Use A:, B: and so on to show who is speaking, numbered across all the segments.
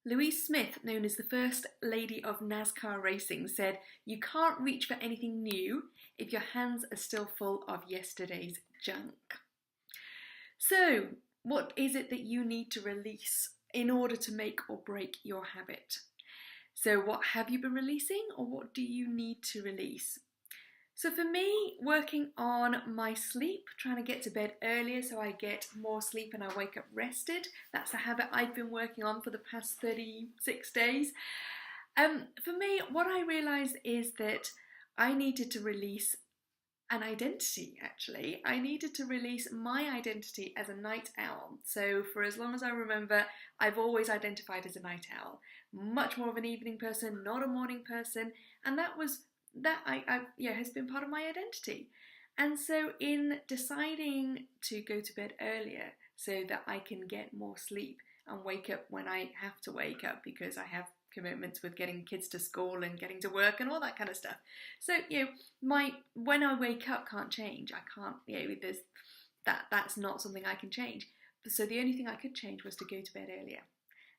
A: Louise Smith, known as the first lady of NASCAR racing, said, "You can't reach for anything new if your hands are still full of yesterday's junk." So, what is it that you need to release in order to make or break your habit? So, what have you been releasing, or what do you need to release? So for me, working on my sleep, trying to get to bed earlier so I get more sleep and I wake up rested. That's a habit I've been working on for the past 36 days. For me, what I realised is that I needed to release an identity, actually. I needed to release my identity as a night owl. So for as long as I remember, I've always identified as a night owl. Much more of an evening person, not a morning person, and that has been part of my identity. And so in deciding to go to bed earlier so that I can get more sleep and wake up when I have to wake up because I have commitments with getting kids to school and getting to work and all that kind of stuff. So, when I wake up can't change. I can't, that's not something I can change. So the only thing I could change was to go to bed earlier.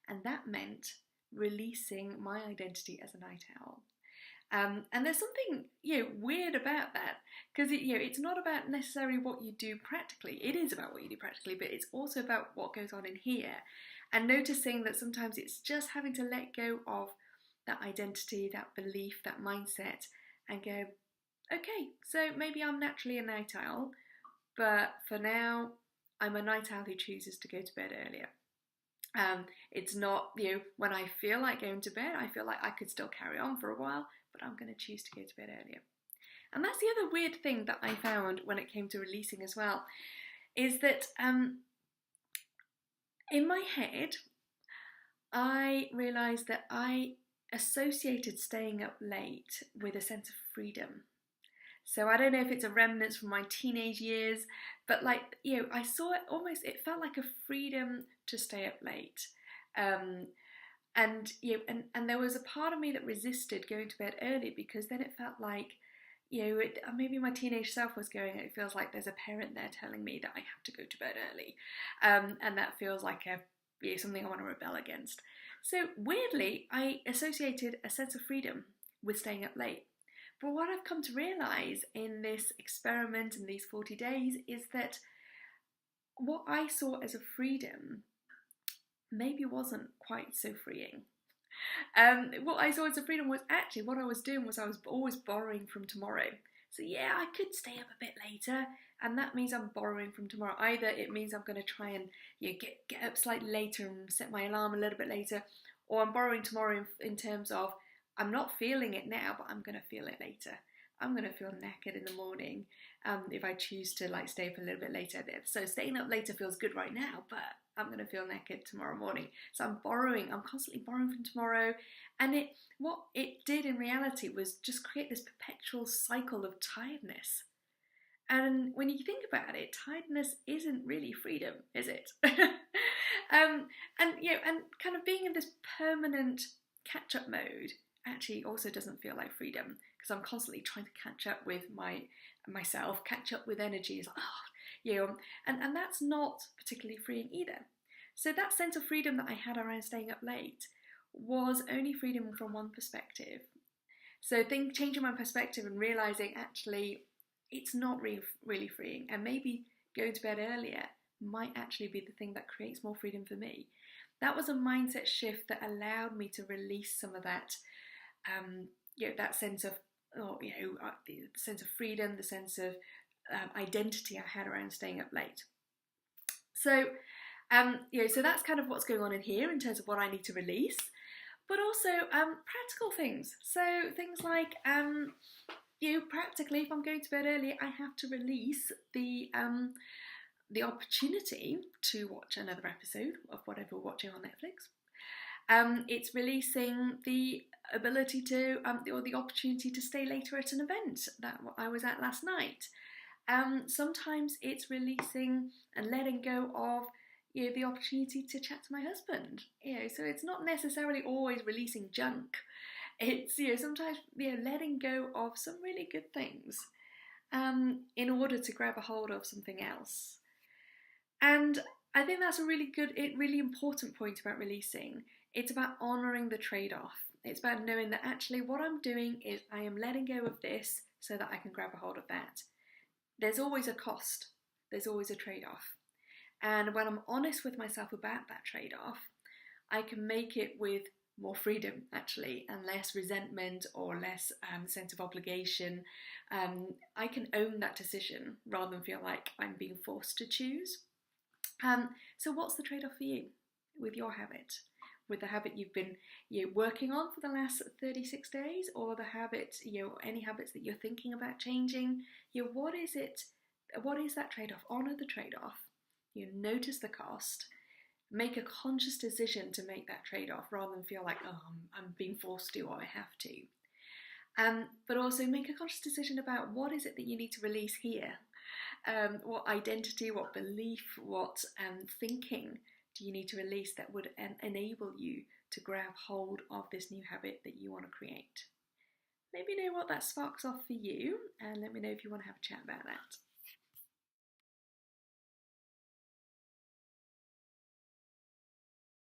A: And that meant releasing my identity as a night owl. And there's something weird about that, because it's not about necessarily what you do practically. It is about what you do practically, but it's also about what goes on in here, and noticing that sometimes it's just having to let go of that identity, that belief, that mindset, and go, okay, so maybe I'm naturally a night owl, but for now I'm a night owl who chooses to go to bed earlier. It's not, when I feel like going to bed, I feel like I could still carry on for a while, but I'm going to choose to go to bed earlier. And that's the other weird thing that I found when it came to releasing as well, is that in my head, I realised that I associated staying up late with a sense of freedom. So I don't know if it's a remnant from my teenage years, but I saw it almost, it felt like a freedom to stay up late. And there was a part of me that resisted going to bed early, because then it felt like, maybe my teenage self was going, it feels like there's a parent there telling me that I have to go to bed early. And that feels like something I want to rebel against. So weirdly, I associated a sense of freedom with staying up late. But what I've come to realise in this experiment in these 40 days is that what I saw as a freedom maybe wasn't quite so freeing. What I saw as a freedom was actually what I was doing was I was always borrowing from tomorrow. So yeah, I could stay up a bit later, and that means I'm borrowing from tomorrow. Either it means I'm going to try and get up slightly later and set my alarm a little bit later, or I'm borrowing tomorrow in terms of I'm not feeling it now, but I'm going to feel it later. I'm going to feel knackered in the morning if I choose to stay up a little bit later. So staying up later feels good right now, but I'm going to feel knackered tomorrow morning. So I'm constantly borrowing from tomorrow. And what it did in reality was just create this perpetual cycle of tiredness. And when you think about it, tiredness isn't really freedom, is it? And kind of being in this permanent catch-up mode actually also doesn't feel like freedom, because I'm constantly trying to catch up with myself, catch up with energy. It's like, and that's not particularly freeing either. So that sense of freedom that I had around staying up late was only freedom from one perspective. So changing my perspective and realising actually it's not really freeing, and maybe going to bed earlier might actually be the thing that creates more freedom for me. That was a mindset shift that allowed me to release some of that that sense of the sense of freedom, the sense of identity I had around staying up late. So so that's kind of what's going on in here in terms of what I need to release, but also practical things. So things like practically, if I'm going to bed early, I have to release the opportunity to watch another episode of whatever we're watching on Netflix. It's releasing the ability to, or the opportunity to stay later at an event that I was at last night. Sometimes it's releasing and letting go of, the opportunity to chat to my husband. So it's not necessarily always releasing junk. It's, sometimes, letting go of some really good things, in order to grab a hold of something else. And I think that's a really important point about releasing. It's about honouring the trade-off. It's about knowing that actually what I'm doing is I am letting go of this so that I can grab a hold of that. There's always a cost. There's always a trade-off. And when I'm honest with myself about that trade-off, I can make it with more freedom, actually, and less resentment or less sense of obligation. I can own that decision rather than feel like I'm being forced to choose. So what's the trade-off for you with your habit? With the habit you've been working on for the last 36 days, or the habit, any habits that you're thinking about changing? What is it? What is that trade-off? Honor the trade-off. Notice the cost. Make a conscious decision to make that trade-off rather than feel like, oh, I'm being forced to or I have to. But also make a conscious decision about what is it that you need to release here. What identity, what belief, what thinking do you need to release that would enable you to grab hold of this new habit that you want to create? Let me know what that sparks off for you, and let me know if you want to have a chat about that.